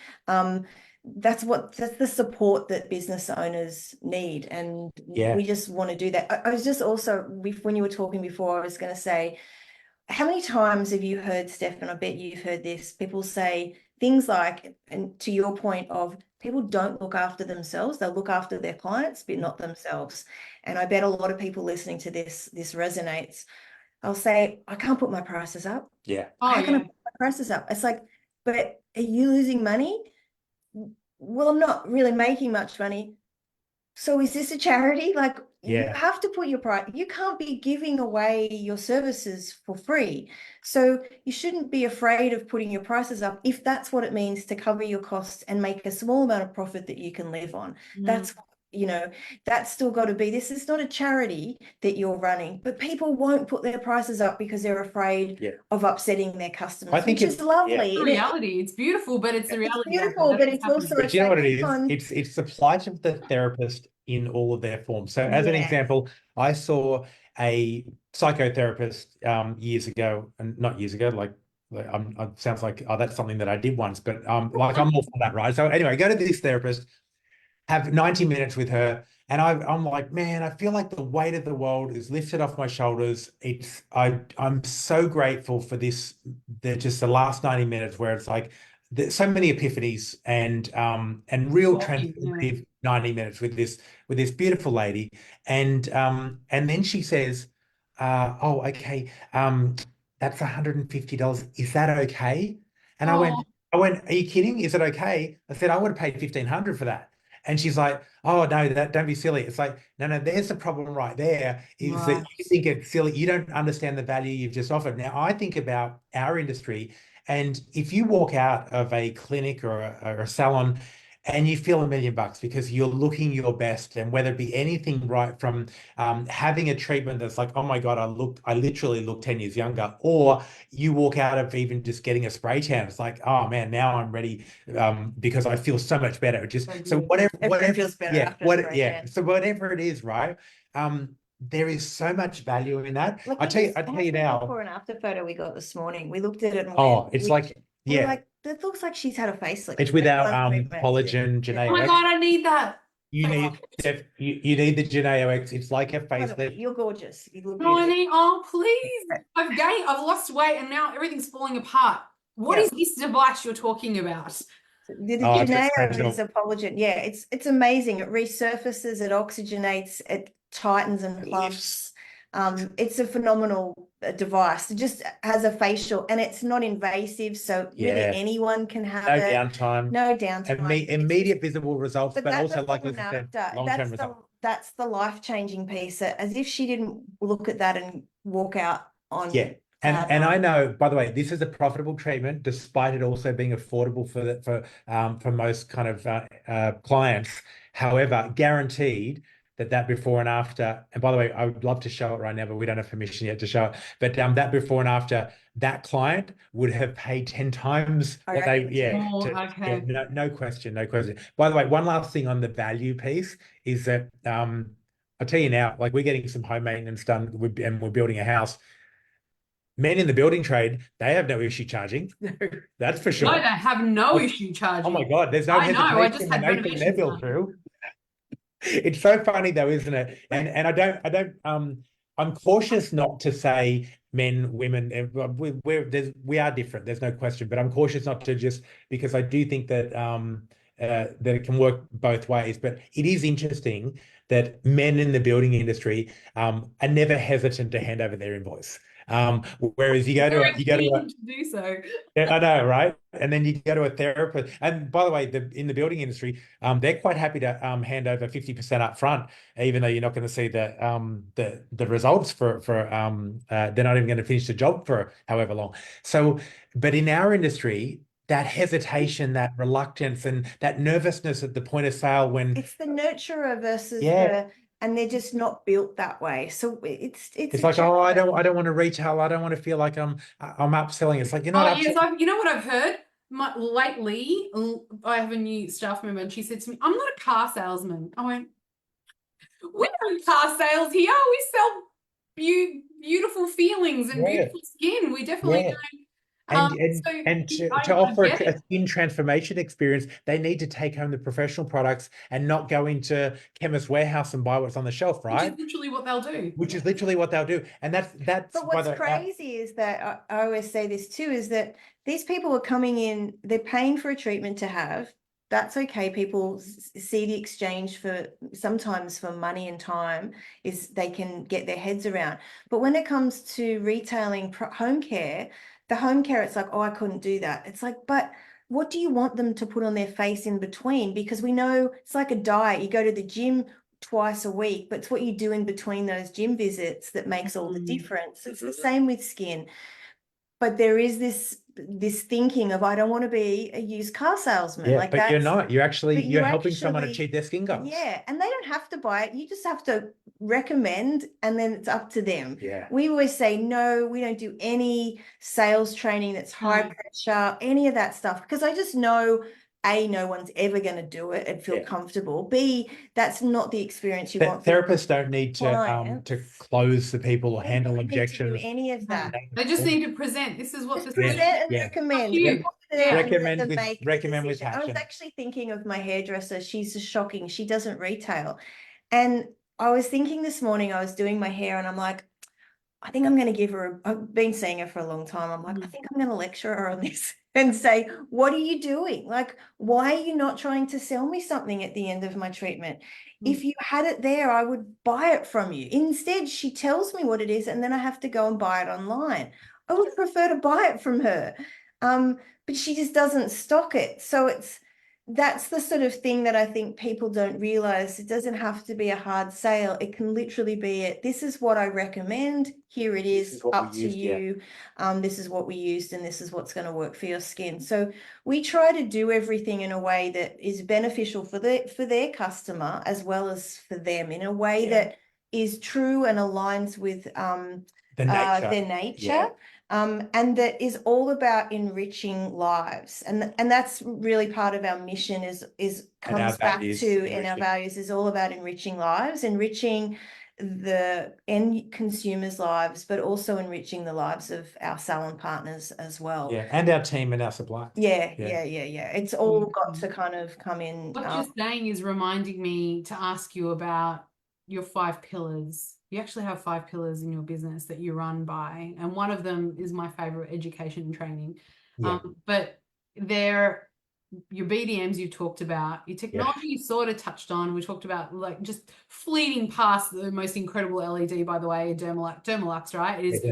That's the support that business owners need, and we just want to do that. I was just also, when you were talking before, I was going to say, how many times have you heard, Steph, and I bet you've heard this, people say things like, and to your point of, people don't look after themselves, they'll look after their clients, but not themselves. And I bet a lot of people listening to this resonates. I'll say, I can't put my prices up. Yeah. How can I put my prices up? It's like, but are you losing money? Well, I'm not really making much money. So is this a charity? Like, you have to put your price. You can't be giving away your services for free. So you shouldn't be afraid of putting your prices up if that's what it means to cover your costs and make a small amount of profit that you can live on. That's, that's still got to be, this is not a charity that you're running, but people won't put their prices up because they're afraid of upsetting their customers, which is lovely. It's the reality. It's beautiful, but it's the reality. It's beautiful, but it's also, but you know what it is? It's the plight of the therapist in all of their forms. So as an example, I saw a psychotherapist years ago, and not years ago, like it sounds like, oh, that's something that I did once, but like I'm all for that, right? So anyway, I go to this therapist. have 90 minutes with her. And I'm like, man, I feel like the weight of the world is lifted off my shoulders. I'm so grateful for this, just the last 90 minutes where it's like there's so many epiphanies and real Shocking, yeah. transformative 90 minutes with this beautiful lady. And then she says, oh, okay, that's $150. Is that okay? And Oh, I went, are you kidding? Is it okay? I said, I would have paid 1,500 for that. And she's like, oh no, don't be silly. It's like, no, there's the problem right there, is that right. you think it's silly. You don't understand the value you've just offered. Now, I think about our industry, and if you walk out of a clinic or a salon and you feel $1,000,000 because you're looking your best, and whether it be anything right from having a treatment that's like, oh my God, I literally look 10 years younger, or you walk out of even just getting a spray tan, it's like, oh man, now I'm ready because I feel so much better. So whatever, Everyone feels better after a spray tan. So whatever it is, right? There is so much value in that. Like I tell you the now. before and after photo we got this morning. We looked at it and Oh, it's like, we're yeah, like, that looks like she's had a facelift. it's without Everyone's collagen, yeah. Oh my Janae. God, I need that. You need you need the Geneo X. It's like a By the way, facelift. you're gorgeous. You look Oh, I beautiful. need, oh, please. I've lost weight and now everything's falling apart. What Yeah. is this device you're talking about? The Oh, it's Geneo essential. is a collagen. Yeah, it's amazing. It resurfaces, it oxygenates, it tightens and plumps. It's a phenomenal device. It just has a facial and it's not invasive, so really Yeah. anyone can have No it. downtime. No downtime. Immediate visible results, but that's also, the like I before and said, after. long-term results. That's the life-changing piece. As if she didn't look at that and walk out on Yeah. And I know, by the way, this is a profitable treatment, despite it also being affordable for most kind of clients. However, guaranteed that before and after, and by the way, I would love to show it right now, but we don't have permission yet to show it. But that before and after, that client would have paid 10 times I what reckon they, Oh, yeah, okay. no question, no question. By the way, one last thing on the value piece is that I'll tell you now, like we're getting some home maintenance done and we're building a house. Men in the building trade, they have no issue charging. That's for sure. No, they have no issue charging. Oh my God, there's no I know, I hesitation just when had they send their renovations bill done. through. It's so funny though, isn't it? And I don't I'm cautious not to say men, women, we are different. There's no question, but I'm cautious not to, just because I do think that that it can work both ways. But it is interesting that men in the building industry are never hesitant to hand over their invoice. Whereas you go to To do so. I know, right? And then you go to a therapist. And by the way, in the building industry, they're quite happy to hand over 50% up front, even though you're not going to see the results for they're not even going to finish the job for however long. So, but in our industry, that hesitation, that reluctance, and that nervousness at the point of sale when it's the nurturer versus yeah. and they're just not built that way. So It's like, oh, I don't want to retail. I don't want to feel like I'm upselling. It's like, you're not Yes, upselling. you know what I've heard? Lately, I have a new staff member and she said to me, I'm not a car salesman. I went, we don't car sales here. We sell beautiful feelings and beautiful skin. We definitely don't. And to offer a skin transformation experience, they need to take home the professional products and not go into Chemist Warehouse and buy what's on the shelf, right? Which is literally what they'll do. Which is literally what they'll do. And that's But what's crazy is that I always say this too, is that these people are coming in, they're paying for a treatment to have. That's okay. People see the exchange for sometimes for money and time is they can get their heads around. But when it comes to retailing home care, the home care, it's like, oh, I couldn't do that. It's like, but what do you want them to put on their face in between? Because we know it's like a diet. You go to the gym twice a week, but it's what you do in between those gym visits that makes all the difference. It's the same with skin. But there is this thinking of, I don't want to be a used car salesman. Yeah, like but you're not. You're helping someone achieve their skin goals. Yeah, and they don't have to buy it. You just have to recommend, and then it's up to them. Yeah. We always say, no, we don't do any sales training that's high pressure, any of that stuff, because I just know, A, no one's ever going to do it and feel comfortable. B, that's not the experience you want. Therapists don't need to close the people or handle objections. Any of that. They just need to present. This is what this present and recommend. Yeah. Recommend with I was passion. actually thinking of my hairdresser. She's shocking. She doesn't retail. And I was thinking this morning, I was doing my hair and I'm like, I think I'm going to give her, I've been seeing her for a long time. I'm like, I think I'm going to lecture her on this and say, what are you doing? Like, why are you not trying to sell me something at the end of my treatment? If you had it there, I would buy it from you. Instead, she tells me what it is, and then I have to go and buy it online. I would prefer to buy it from her. But she just doesn't stock it. So that's the sort of thing that I think people don't realize. It doesn't have to be a hard sale. It can literally be this is what I recommend. Here it is, up to you. This is what we used and this is what's going to work for your skin. So we try to do everything in a way that is beneficial for their customer as well as for them, in a way that is true and aligns with The nature. their nature. And that is all about enriching lives, and that's really part of our mission. Comes back to, and our values is all about enriching lives, enriching the end consumers' lives, but also enriching the lives of our salon partners as well. Yeah, and our team and our suppliers. Yeah. It's all got to kind of come in. What you're saying is reminding me to ask you about your 5 pillars. You actually have 5 pillars in your business that you run by, and one of them is my favorite, education and training. But they're your BDMs you talked about, your technology you sort of touched on. We talked about, like, just fleeting past the most incredible LED, by the way, Dermalux, right? It is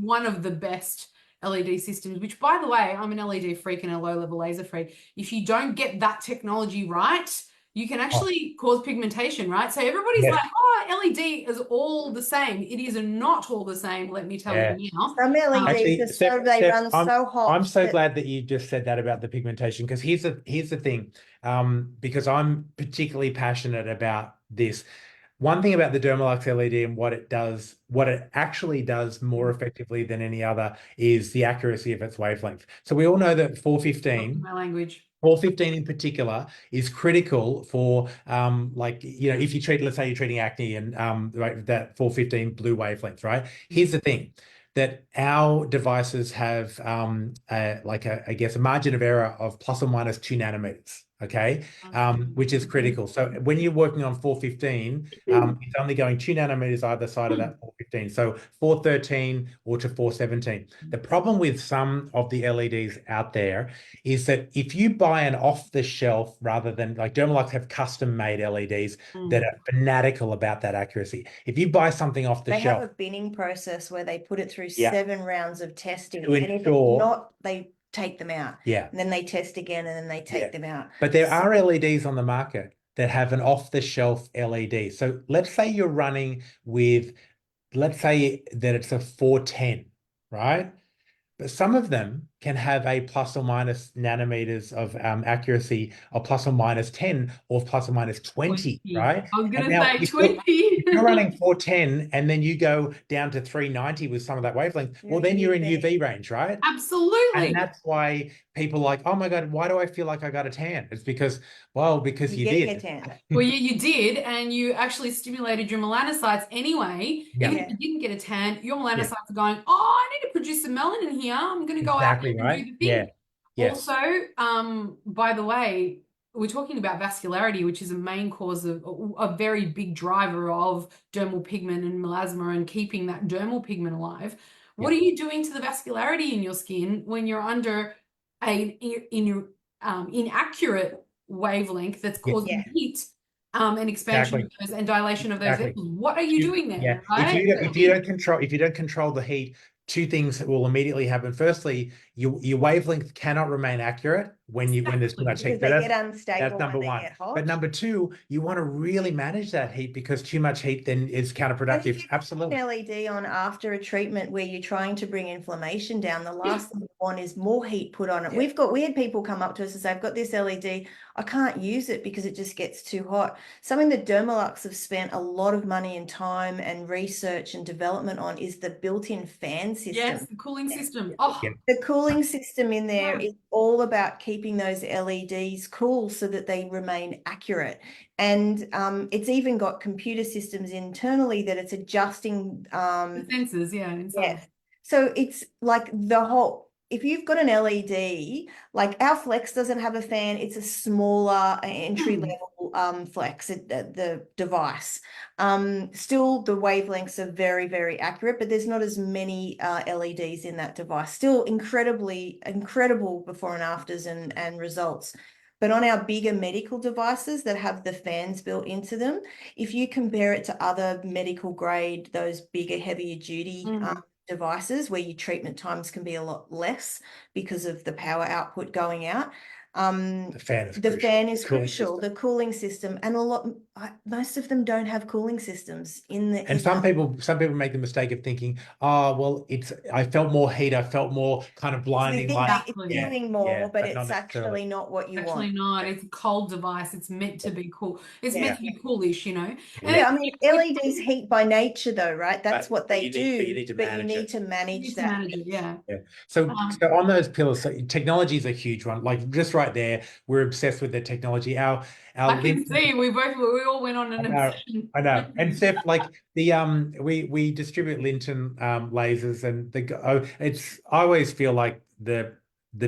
one of the best LED systems, which, by the way, I'm an LED freak and a low-level laser freak. If you don't get that technology right, you can actually cause pigmentation, right? So everybody's like, oh, LED is all the same. It is not all the same, let me tell you now. Some LEDs, they run so hot. I'm so glad that you just said that about the pigmentation, because here's the thing, because I'm particularly passionate about this. One thing about the Dermalux LED and what it actually does more effectively than any other is the accuracy of its wavelength. So we all know that 415, my language. 415 in particular is critical for like, you know, if you treat, let's say you're treating acne and right, that 415 blue wavelength, right? Here's the thing, that our devices have I guess a margin of error of plus or minus 2 nanometers. Okay, which is critical. So when you're working on 415, it's only going 2 nanometers either side of that 415. So 413 or to 417. The problem with some of the LEDs out there is that if you buy an off-the-shelf, rather than, like, Dermalux have custom-made LEDs that are fanatical about that accuracy. If you buy something off the shelf, they have a binning process where they put it through 7 rounds of testing, to and if it's not, they take them out. And then they test again, and then they take them out. But there are LEDs on the market that have an off-the-shelf LED. So let's say you're running with, let's say that it's a 410, right? But some of them can have a plus or minus nanometers of accuracy, or plus or minus 10 or plus or minus 20, right? I was going to say 20. If you're running 410 and then you go down to 390 with some of that wavelength, well, then you're in UV range, right? Absolutely. And that's why people are like, oh my God, why do I feel like I got a tan? It's because, well, because you did. Well, you did, and you actually stimulated your melanocytes anyway. Even if you didn't get a tan, your melanocytes are going, oh, I need to produce some melanin here. I'm going to go out and do the thing. Also, by the way, we're talking about vascularity, which is a main cause of a very big driver of dermal pigment and melasma, and keeping that dermal pigment alive. What are you doing to the vascularity in your skin when you're under an inaccurate wavelength that's causing heat and expansion of those and dilation of those vessels? What are you doing there? Right? If you don't control the heat, 2 things that will immediately happen. Firstly, your wavelength cannot remain accurate when there's too much heat. They get unstable. That's number 1. But number 2, you want to really manage that heat, because too much heat then is counterproductive. Absolutely. An LED on after a treatment where you're trying to bring inflammation down, the last thing you want is more heat put on it. We had people come up to us and say, I've got this LED, I can't use it because it just gets too hot. Something that Dermalux have spent a lot of money and time and research and development on is the built-in fan system. Yes, the cooling system. The cooling system in there is all about keeping those LEDs cool so that they remain accurate. And it's even got computer systems internally that it's adjusting. The sensors, inside. So it's like the whole if you've got an LED, like our Flex doesn't have a fan, it's a smaller entry level Flex, the device. Still the wavelengths are very, very accurate, but there's not as many LEDs in that device. Still incredible before and afters and results. But on our bigger medical devices that have the fans built into them, if you compare it to other medical grade, those bigger, heavier duty devices where your treatment times can be a lot less because of the power output going out, the fan is crucial. The cooling system, and most of them don't have cooling systems in the. And some people make the mistake of thinking, oh, well, I felt more heat, I felt more kind of blinding light. It's doing more, but it's actually not what you want. Actually not. It's a cold device. It's meant to be cool. It's meant to be coolish, you know. And I mean, LEDs heat by nature, though, right? That's what they do. But you need to manage that. Manage it, yeah. So on those pillars, so technology is a huge one. Like just right there, we're obsessed with the technology. I can see we all went on an obsession. I know. And Steph, like we distribute Linton lasers, and I always feel like the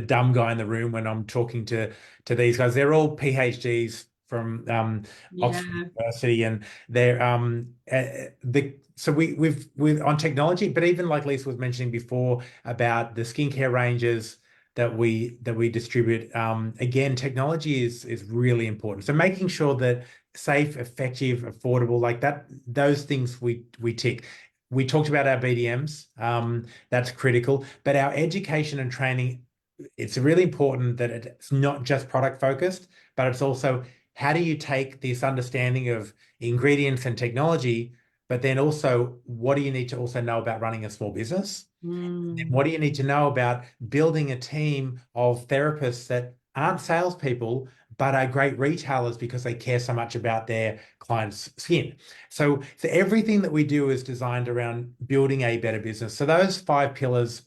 dumb guy in the room when I'm talking to these guys. They're all PhDs from Oxford University, and they're so we've on technology, but even like Lisa was mentioning before about the skincare ranges that we distribute. Again, technology is really important. So making sure that safe, effective, affordable, like that, those things we tick. We talked about our BDMs. That's critical, but our education and training, it's really important that it's not just product focused, but it's also how do you take this understanding of ingredients and technology, but then also what do you need to also know about running a small business? And what do you need to know about building a team of therapists that aren't salespeople, but are great retailers because they care so much about their clients' skin. So everything that we do is designed around building a better business. So those 5 pillars,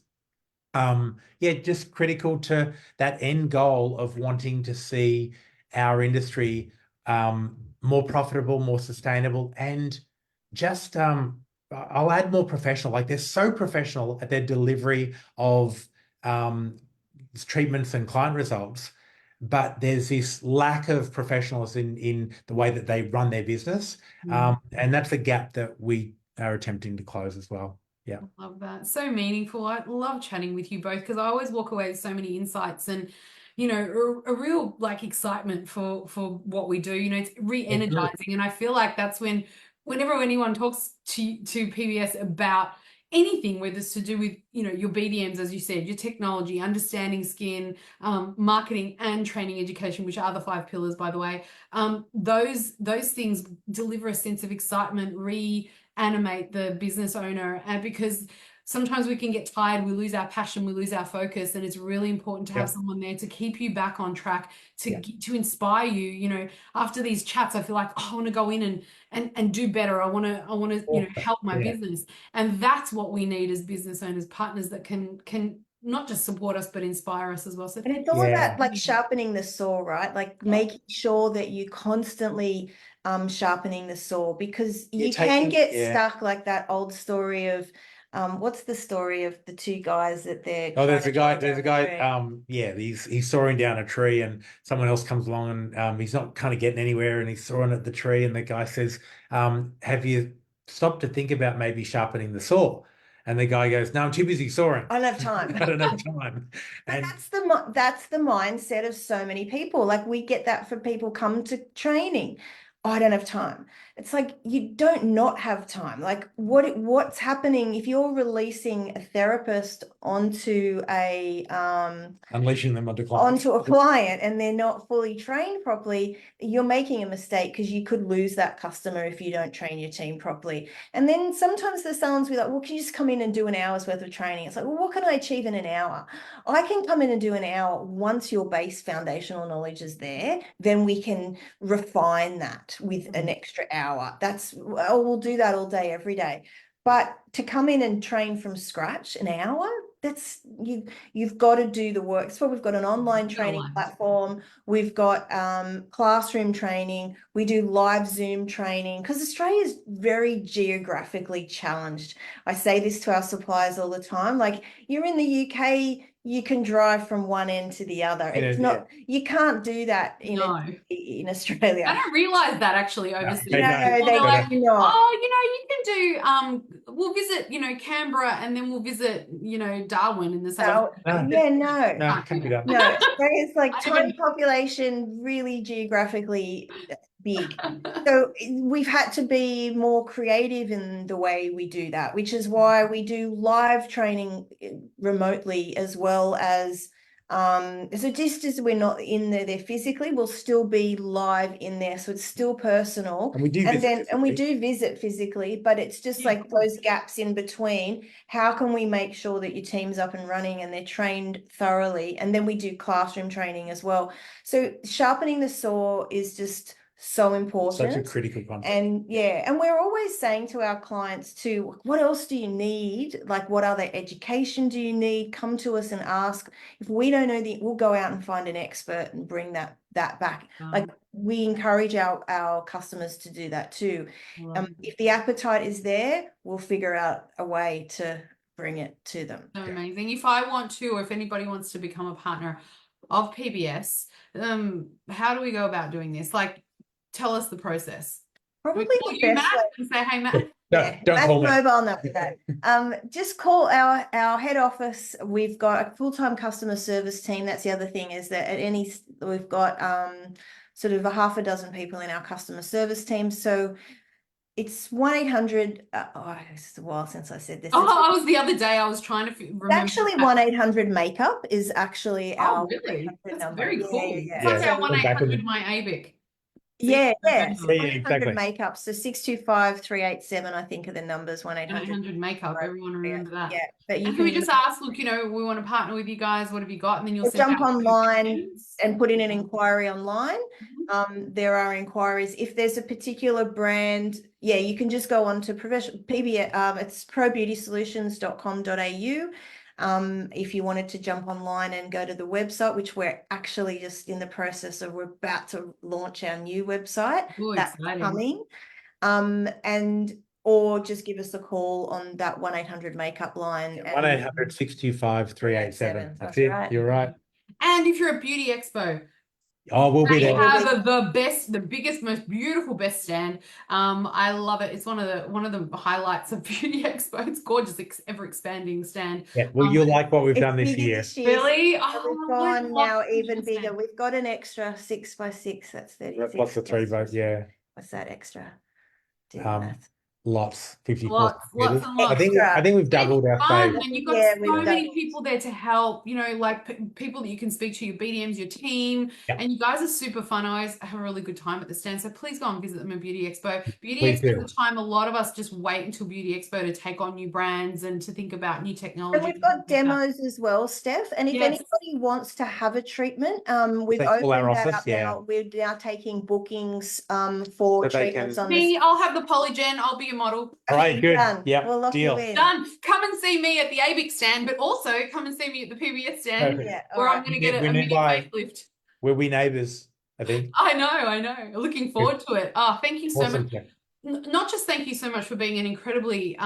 just critical to that end goal of wanting to see our industry more profitable, more sustainable, and just I'll add more professional. Like they're so professional at their delivery of treatments and client results, but there's this lack of professionalism in the way that they run their business, and that's a gap that we are attempting to close as well. Yeah, I love that. So meaningful. I love chatting with you both because I always walk away with so many insights and, you know, a real like excitement for what we do. You know, it's re-energizing, and I feel like that's whenever anyone talks to PBS about anything, whether it's to do with, you know, your BDMs, as you said, your technology, understanding skin, marketing and training education, which are the 5 pillars, by the way, those things deliver a sense of excitement, reanimate the business owner, and because sometimes we can get tired, we lose our passion, we lose our focus, and it's really important to have someone there to keep you back on track, to inspire you. You know, after these chats, I feel like, oh, I want to go in and do better. I want to you know, help my business, and that's what we need as business owners, partners that can not just support us but inspire us as well. So, and it's all about like sharpening the saw, right? Like making sure that you constantly sharpening the saw, because you can get stuck like that old story of what's the story of the 2 guys that they're there's a guy he's sawing down a tree, and someone else comes along, and he's not kind of getting anywhere, and he's sawing at the tree, and the guy says, have you stopped to think about maybe sharpening the saw? And the guy goes, no, I'm too busy sawing. I don't have time. I don't have time. But that's the mindset of so many people. Like we get that for people come to training. Oh, I don't have time. It's like you don't not have time. Like what's happening if you're releasing a therapist onto unleashing them onto a client and they're not fully trained properly, you're making a mistake because you could lose that customer if you don't train your team properly. And then sometimes the salons will be like, well, can you just come in and do an hour's worth of training? It's like, well, what can I achieve in an hour? I can come in and do an hour once your base foundational knowledge is there, then we can refine that with an extra hour. We'll do that all day, every day. But to come in and train from scratch an hour, that's you've got to do the work. So we've got an online training platform. We've got classroom training. We do live Zoom training because Australia is very geographically challenged. I say this to our suppliers all the time. Like you're in the UK, you can drive from one end to the other. It's not, you can't do that in Australia. I don't realize that actually overseas. they No, don't. they Like, do not. oh, you can do, we'll visit, Canberra and then we'll visit, Darwin in the same. No, yeah, no. No, can't do that. No, Australia's like I total don't- population, really geographically big. So we've had to be more creative in the way we do that, which is why we do live training remotely as well as so just as we're not in there physically, we'll still be live in there. So it's still personal. And we do we do visit physically, but it's just like those gaps in between. How can we make sure that your team's up and running and they're trained thoroughly? And then we do classroom training as well. So sharpening the saw is just so important. Such a critical concept. And and we're always saying to our clients too, what else do you need? Like, what other education do you need? Come to us and ask. If we don't know we'll go out and find an expert and bring that back. Like, we encourage our customers to do that too. If the appetite is there, we'll figure out a way to bring it to them. So amazing. If I want to, or if anybody wants to become a partner of PBS, how do we go about doing this? Like, tell us the process. Probably the best Matt and say, hey, Matt. Don't call me. Mobile number. Just call our head office. We've got a full-time customer service team. That's the other thing, is that we've got sort of a half a dozen people in our customer service team. So it's 1-800. It's a while since I said this. I was the other day. I was trying to remember. Actually, 1-800 makeup is actually our really? That's number. very cool. Yeah. It's like our 1-800 my ABIC. Yeah. Yeah, exactly. Makeup. So 625-387, I think, are the numbers. 1-800 makeup. Everyone remember that. Yeah. But you can we just ask, look, we want to partner with you guys. What have you got? And then you'll jump online and put in an inquiry online. There are inquiries. If there's a particular brand, you can just go on to PBS. It's probeautysolutions.com.au. If you wanted to jump online and go to the website, which we're actually just in the process of, we're about to launch our new website. That's coming. Or just give us a call on that 1-800 makeup line. 1-800-625-387. That's it. Right. You're right. And if you're a beauty expo, we'll be there. Have the biggest, most beautiful best stand. I love it. It's one of the highlights of Beauty Expo. It's gorgeous, ever expanding stand. Yeah, well, you'll like what we've done this year. Really? We've gone now even bigger. We've got an extra 6x6. That's 36. What's the 3 votes? Yeah. What's that extra? Lots, 54. Lots and lots. I think we've doubled our space. And you've got so many people there to help, like people that you can speak to, your BDMs, your team, and you guys are super fun. I always have a really good time at the stand. So please go and visit them at Beauty Expo. Beauty Expo is the time a lot of us just wait until Beauty Expo to take on new brands and to think about new technology. And we've got demos as well, Steph. And if anybody wants to have a treatment, we've opened that up now. We're now taking bookings for treatments on me. I'll have the Polygen. I'll be model. All right, good. Yeah, we'll lock deal. you in. Done. Come and see me at the ABIC stand, but also come and see me at the PBS stand, where I'm going to get a mini facelift. We'll be neighbours, I think. I know. Looking forward to it. Thank you so much. Not just thank you so much for being an incredibly,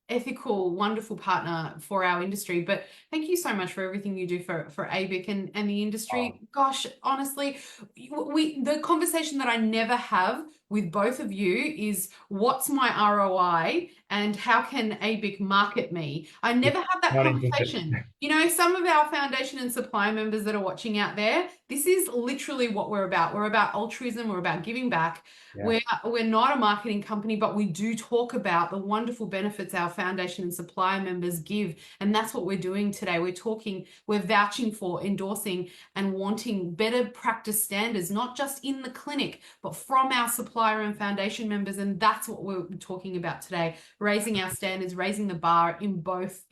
ethical, wonderful partner for our industry, but thank you so much for everything you do for ABIC and the industry. Gosh, honestly, the conversation that I never have with both of you is, what's my ROI and how can ABIC market me? I never have that conversation. Some of our foundation and supply members that are watching out there, this is literally what we're about. We're about altruism. We're about giving back. Yeah. We're not a marketing company, but we do talk about the wonderful benefits our foundation and supply members give. And that's what we're doing today. We're vouching for, endorsing, and wanting better practice standards, not just in the clinic, but from our supplier and foundation members. And that's what we're talking about today, raising our standards, raising the bar in both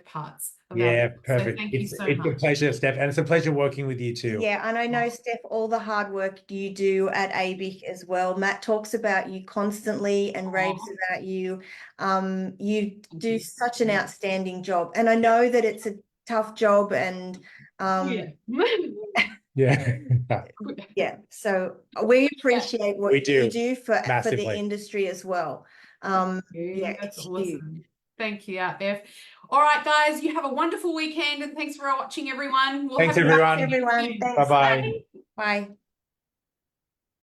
parts. Perfect. So thank you so much. It's a pleasure, Steph, and it's a pleasure working with you too. Yeah, and I know, Steph, all the hard work you do at ABIC as well. Matt talks about you constantly and raves about you. You do such an outstanding job, and I know that it's a tough job, and so we appreciate what you do for the industry as well. That's awesome. Huge. Thank you out there. All right, guys, you have a wonderful weekend and thanks for watching, everyone. Thanks, have a- everyone. Everyone, thanks. Bye-bye. Bye.